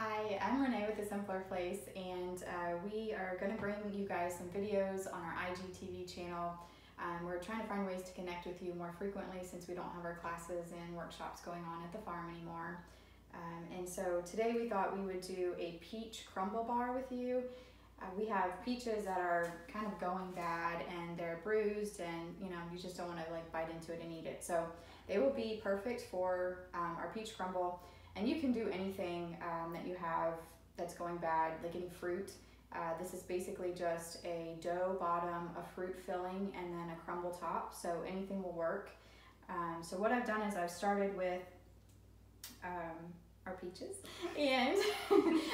Hi, I'm Renee with The Simpler Place, and we are going to bring you guys some videos on our IGTV channel. We're trying to find ways to connect with you more frequently since we don't have our classes and workshops going on at the farm anymore. And so today we thought we would do a peach crumble bar with you. We have peaches that are kind of going bad and they're bruised, and you just don't want to like bite into it and eat it. So they will be perfect for our peach crumble. And you can do anything that you have that's going bad, like any fruit. This is basically just a dough bottom, a fruit filling, and then a crumble top, so anything will work. So what I've done is I've started with our peaches, and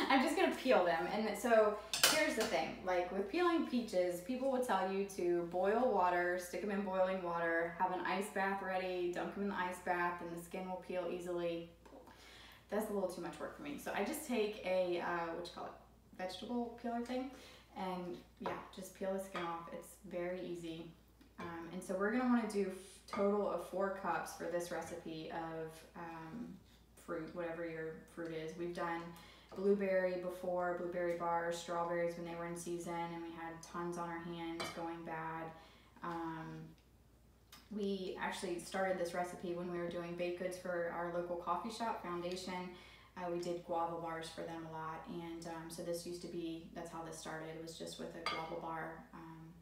I'm just gonna peel them. And so here's the thing, like with peeling peaches, people will tell you to boil water, stick them in boiling water, have an ice bath ready, dunk them in the ice bath, and the skin will peel easily. That's a little too much work for me. So I just take a, vegetable peeler thing, and yeah, just peel the skin off. It's very easy. And so we're gonna wanna do a total of 4 cups for this recipe of fruit, whatever your fruit is. We've done blueberry before, blueberry bars, strawberries when they were in season, and we had tons on our hands going bad. We actually started this recipe when we were doing baked goods for our local coffee shop, Foundation. We did guava bars for them a lot, and so this used to be, that's how this started. It was just with a guava bar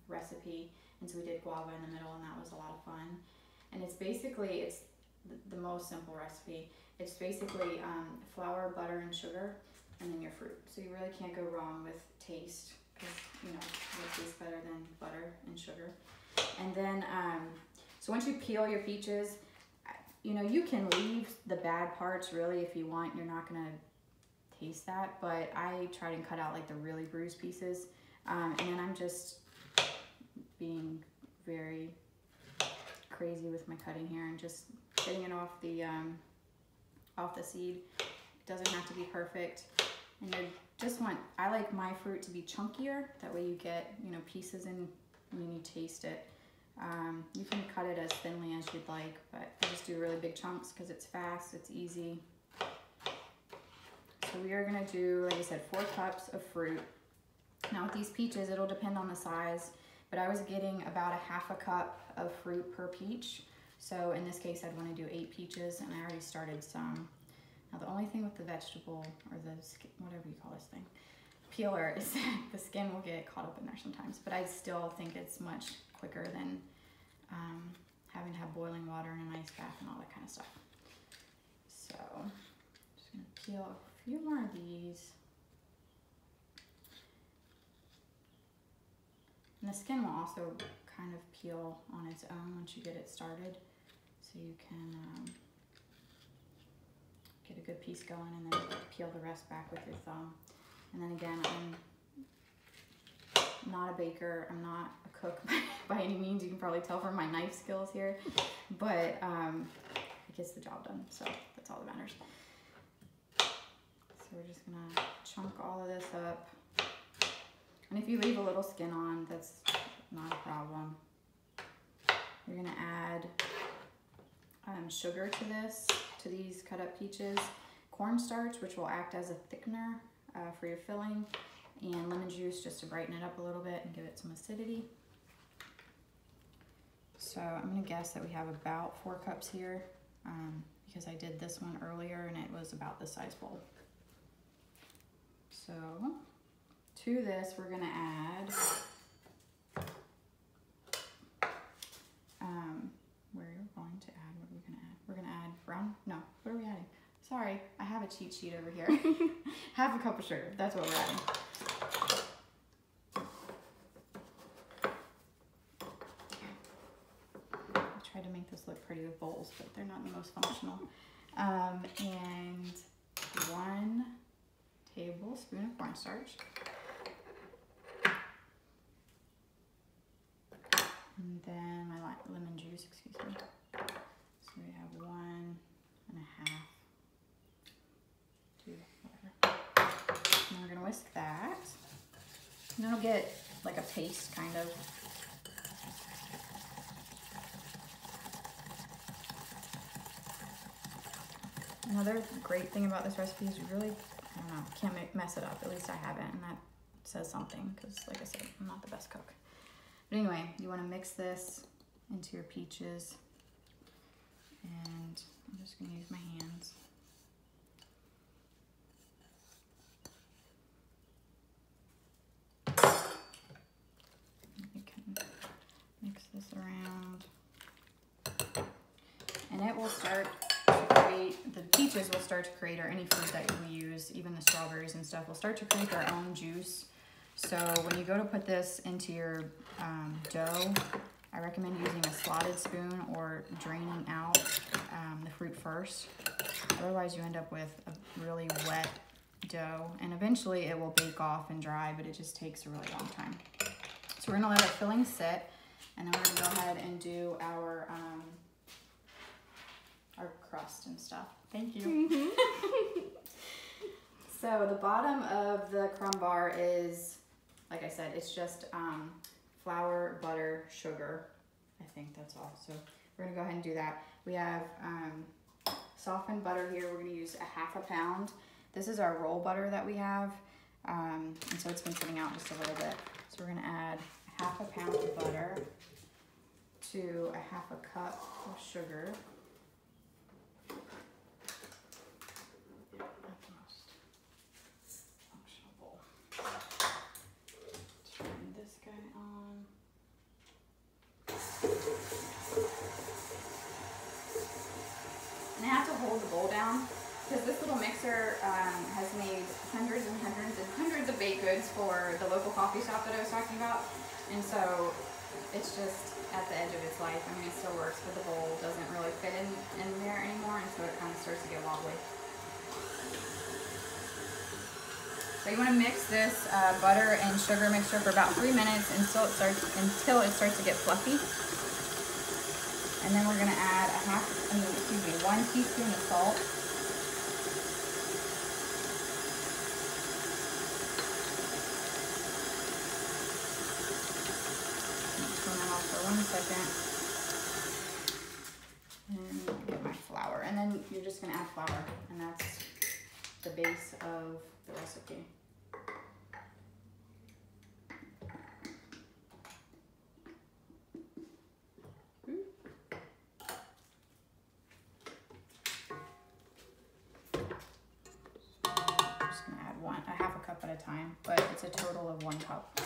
recipe, and so we did guava in the middle, and that was a lot of fun. And it's basically, it's the most simple recipe. It's basically flour, butter, and sugar, and then your fruit. So you really can't go wrong with taste, because it tastes better than butter and sugar. And then so once you peel your peaches, you can leave the bad parts really if you want. You're not gonna taste that, but I try and cut out like the really bruised pieces. And then I'm just being very crazy with my cutting here and just getting it off the seed. It doesn't have to be perfect. And I like my fruit to be chunkier. That way you get, pieces in when you taste it. You can cut it as thinly as you'd like, but I just do really big chunks because it's fast, it's easy. So we are gonna do, like I said, 4 cups of fruit. Now with these peaches, it'll depend on the size, but I was getting about a ½ cup of fruit per peach. So in this case, I'd wanna do 8 peaches, and I already started some. Now the only thing with the vegetable, or the, whatever you call this thing, peeler, is that the skin will get caught up in there sometimes, but I still think it's much quicker than having to have boiling water and an ice bath and all that kind of stuff. So I'm just gonna peel a few more of these. And the skin will also kind of peel on its own once you get it started, so you can get a good piece going and then peel the rest back with your thumb. And then again, I'm not a baker, I'm not a cook by any means. You can probably tell from my knife skills here, but it gets the job done, so that's all that matters. So we're just gonna chunk all of this up. And if you leave a little skin on, that's not a problem. You're gonna add sugar to these cut up peaches, cornstarch, which will act as a thickener for your filling, and lemon juice just to brighten it up a little bit and give it some acidity. So I'm gonna guess that we have about 4 cups here because I did this one earlier and it was about this size bowl. So to this, we're gonna add, we're gonna add brown, no, what are we adding? Sorry, I have a cheat sheet over here. ½ cup of sugar, that's what we're adding. I tried to make this look pretty with bowls, but they're not the most functional. And 1 tablespoon of cornstarch. And then my lemon juice, excuse me. So we have 1 1/2. And we're gonna whisk that. And it'll get like a paste kind of. Another great thing about this recipe is you really I don't know, can't mess it up. At least I haven't, and that says something because, like I said, I'm not the best cook. But anyway, you want to mix this into your peaches, and I'm just going to use my hands. You can mix this around, and it will start to create, the peaches will start to create, or any fruit that we use, even the strawberries and stuff, will start to create their own juice. So when you go to put this into your dough, I recommend using a slotted spoon or draining out the fruit first. Otherwise you end up with a really wet dough, and eventually it will bake off and dry, but it just takes a really long time. So we're gonna let our filling sit, and then we're gonna go ahead and do our crust and stuff. Thank you. So the bottom of the crumb bar is, like I said, it's just flour, butter, sugar. I think that's all. So we're gonna go ahead and do that. We have softened butter here. We're gonna use a 1/2 pound. This is our roll butter that we have. And so it's been sitting out just a little bit. So we're gonna add 1/2 pound of butter to a 1/2 cup of sugar. And I have to hold the bowl down because this little mixer has made hundreds and hundreds and hundreds of baked goods for the local coffee shop that I was talking about. And so it's just at the edge of its life. I mean, it still works, but the bowl doesn't really fit in there anymore, and so it kind of starts to get wobbly. So you want to mix this butter and sugar mixture for about 3 minutes until it starts to get fluffy. And then we're going to add 1 teaspoon of salt. Turn that off for 1 second. And get my flour. And then you're just going to add flour. And that's the base of the recipe. A 1/2 cup at a time, but it's a total of 1 cup.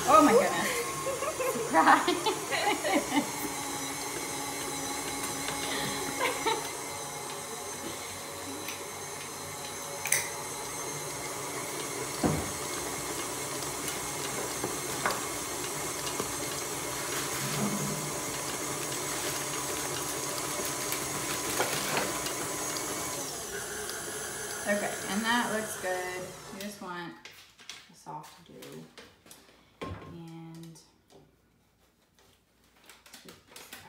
Oh my goodness. Right. Okay, and that looks good. You just want a soft dough. And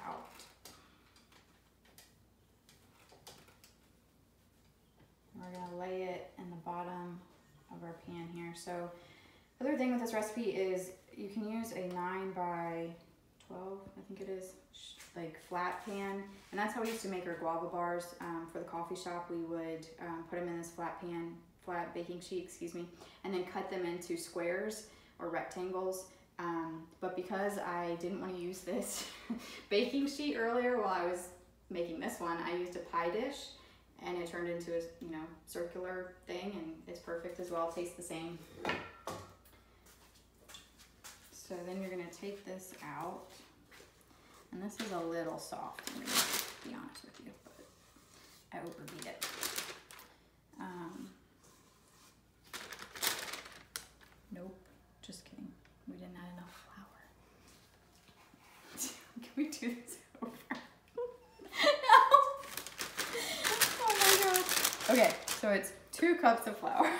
out. We're gonna lay it in the bottom of our pan here. So the other thing with this recipe is you can use a 9 by 12, I think it is, like flat pan. And that's how we used to make our guava bars for the coffee shop. We would put them in this flat baking sheet, excuse me, and then cut them into squares or rectangles. But because I didn't want to use this baking sheet earlier while I was making this one, I used a pie dish, and it turned into a circular thing, and it's perfect as well. It tastes the same. So then you're gonna take this out, and this is a little soft, I'm gonna be honest with you, but I overbeat it. Nope, just kidding. We didn't add enough flour. Can we do this over? No! Oh my god. Okay, so it's 2 cups of flour.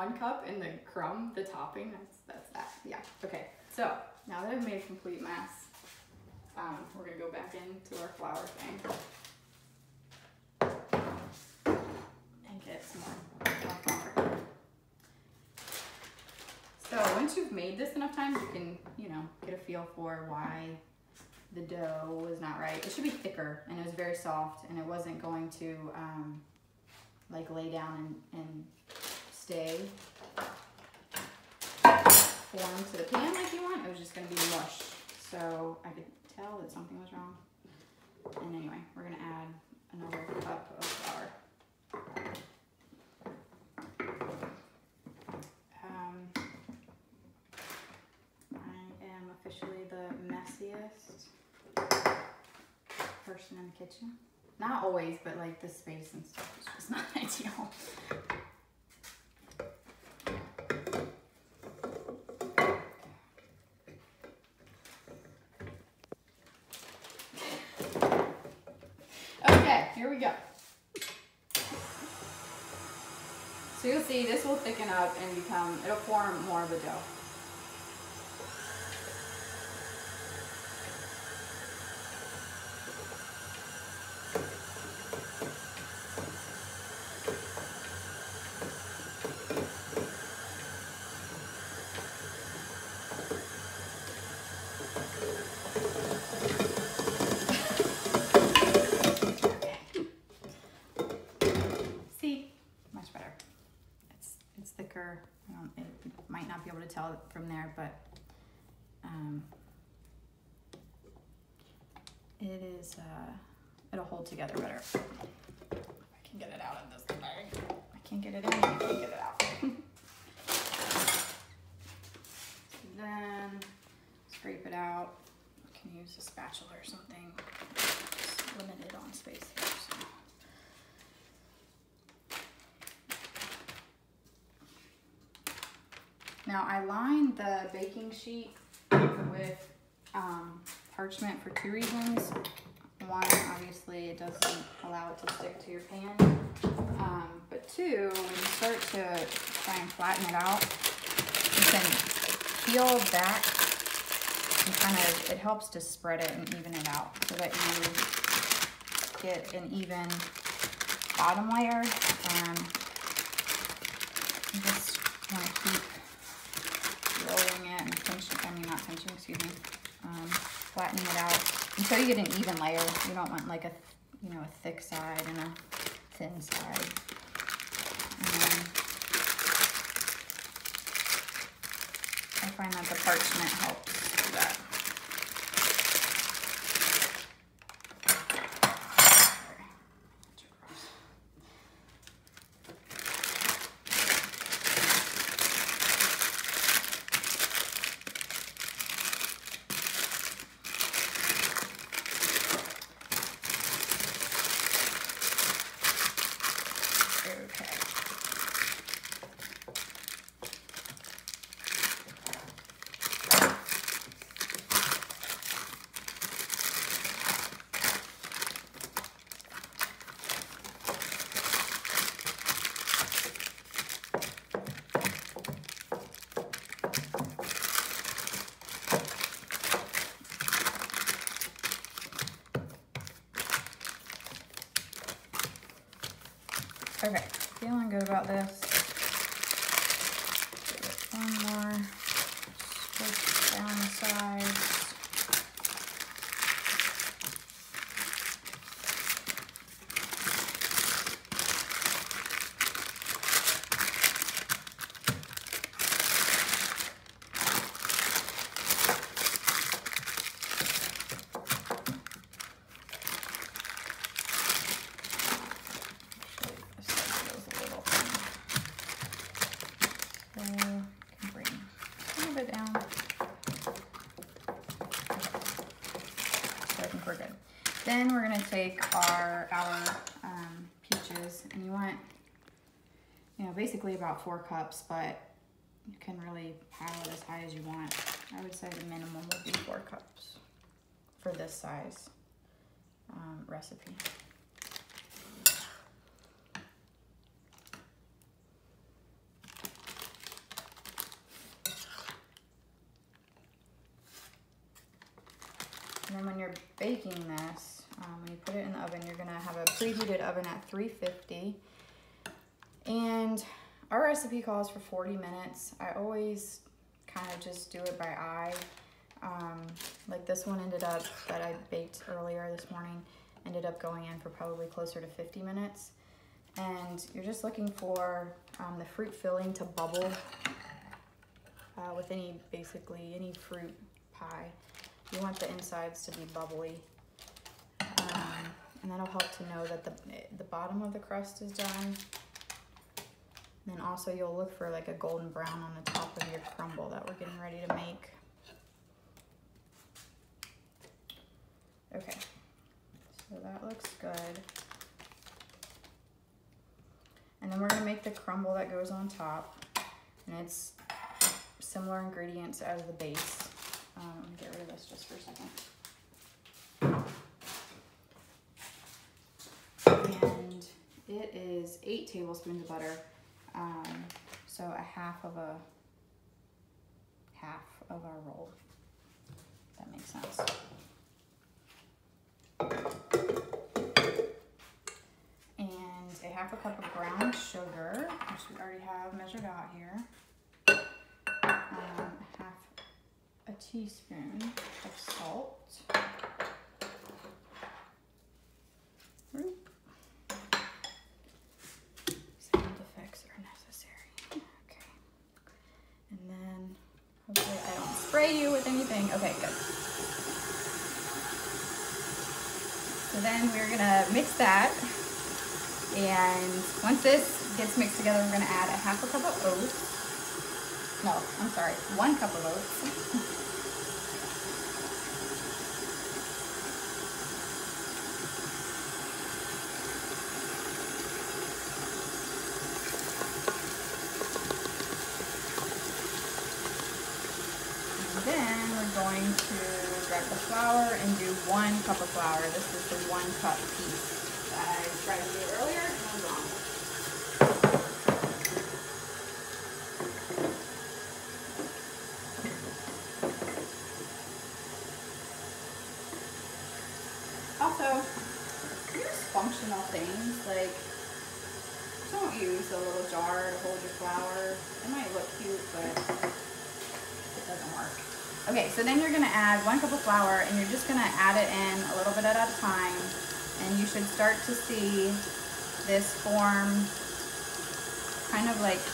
1 cup and the crumb, the topping, that's that. Yeah, okay. So now that I've made a complete mess, we're gonna go back into our flour thing and get some more flour. So once you've made this enough times, you can, you know, get a feel for why the dough was not right. It should be thicker, and it was very soft, and it wasn't going to like lay down and stay form to the pan like you want. It was just gonna be mush. So I could tell that something was wrong. And anyway, we're gonna add another cup of flour. I am officially the messiest person in the kitchen. Not always, but like the space and stuff is just not ideal. Okay, here we go. So you'll see this will thicken up and become, it'll form more of a dough. Thicker. It might not be able to tell it from there, but it is, it'll hold together better. I can get it out of this bag. I can't get it in, I can't get it out. So then scrape it out. You can use a spatula or something. Just limited on space here. So. Now I lined the baking sheet with parchment for 2 reasons. One, obviously it doesn't allow it to stick to your pan. But 2, when you start to try and flatten it out, you can peel back and kind of, it helps to spread it and even it out so that you get an even bottom layer. You just want to keep rolling it and pinching, not pinching, excuse me, flattening it out until you get an even layer. You don't want like a, a thick side and a thin side. I find that the parchment helps do that. Okay, feeling good about this. Give it one more switch down the sides. Then we're going to take our peaches, and you want, basically about 4 cups, but you can really pile it as high as you want. I would say the minimum would be 4 cups for this size recipe. And then when you're baking this, when you put it in the oven, you're gonna have a preheated oven at 350. And our recipe calls for 40 minutes. I always kind of just do it by eye. Like this one ended up, that I baked earlier this morning, ended up going in for probably closer to 50 minutes. And you're just looking for the fruit filling to bubble with basically any fruit pie. You want the insides to be bubbly. And that'll help to know that the bottom of the crust is done. And then also you'll look for like a golden brown on the top of your crumble that we're getting ready to make. Okay, so that looks good. And then we're gonna make the crumble that goes on top. And it's similar ingredients as the base. Let me get rid of this just for a second. And it is 8 tablespoons of butter. So a half of our roll. If that makes sense. And a half a cup of brown sugar, which we already have measured out here. Half a teaspoon of salt. Sound effects are necessary. Okay. And then, hopefully I don't spray you with anything. Okay, good. So then we're gonna mix that. And once this gets mixed together, we're gonna add a half a cup of oats. No, I'm sorry, 1 cup of oats. And then we're going to grab the flour and do 1 cup of flour. This is the 1 cup piece that I tried to do earlier and was wrong. Also, use functional things, like don't use a little jar to hold your flour. It might look cute, but it doesn't work. Okay, so then you're gonna add 1 cup of flour and you're just gonna add it in a little bit at a time, and you should start to see this form kind of like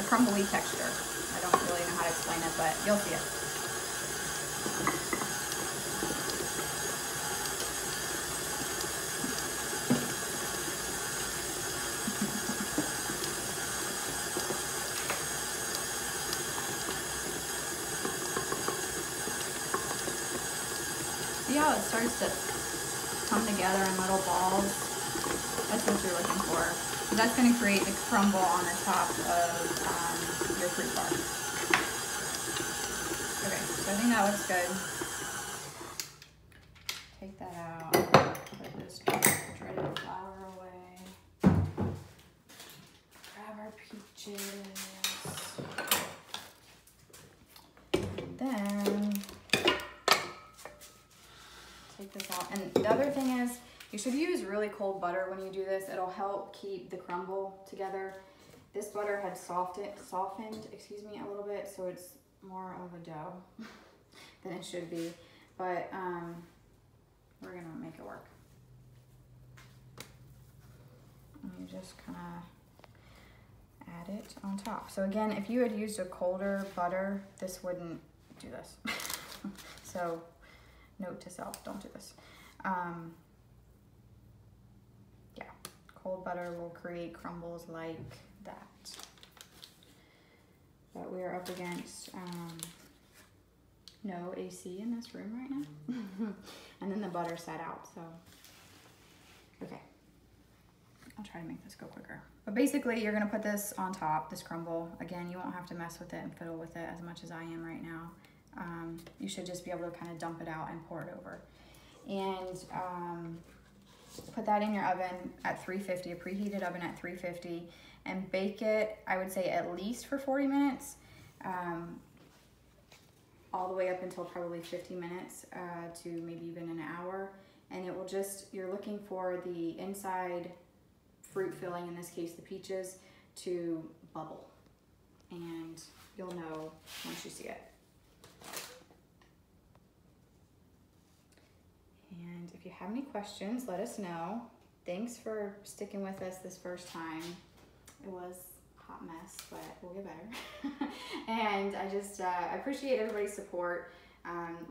a crumbly texture. I don't really know how to explain it, but you'll see it. See how it starts to come together in little balls? That's what you're looking for. That's going to create the crumble on the top of your fruit bar. Okay, so I think that looks good. Take that out. Put this shredded flour away. Grab our peaches. And then take this out. And the other thing is, you should use really cold butter when you do this. It'll help keep the crumble together. This butter had softened, a little bit, so it's more of a dough than it should be. But we're gonna make it work. And you just kind of add it on top. So again, if you had used a colder butter, this wouldn't do this. So note to self, don't do this. Yeah, cold butter will create crumbles like that. But we are up against no AC in this room right now. And then the butter sat out, so. Okay, I'll try to make this go quicker. But basically you're gonna put this on top, this crumble. Again, you won't have to mess with it and fiddle with it as much as I am right now. You should just be able to kind of dump it out and pour it over. And put that in your oven at 350, a preheated oven at 350, and bake it, I would say at least for 40 minutes. all the way up until probably 50 minutes to maybe even an hour. And it will just, you're looking for the inside fruit filling, in this case the peaches, to bubble. And you'll know once you see it. And if you have any questions, let us know. Thanks for sticking with us this first time. It was a hot mess, but we'll get better. And I appreciate everybody's support.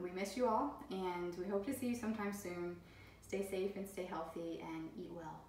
We miss you all, and we hope to see you sometime soon. Stay safe and stay healthy and eat well.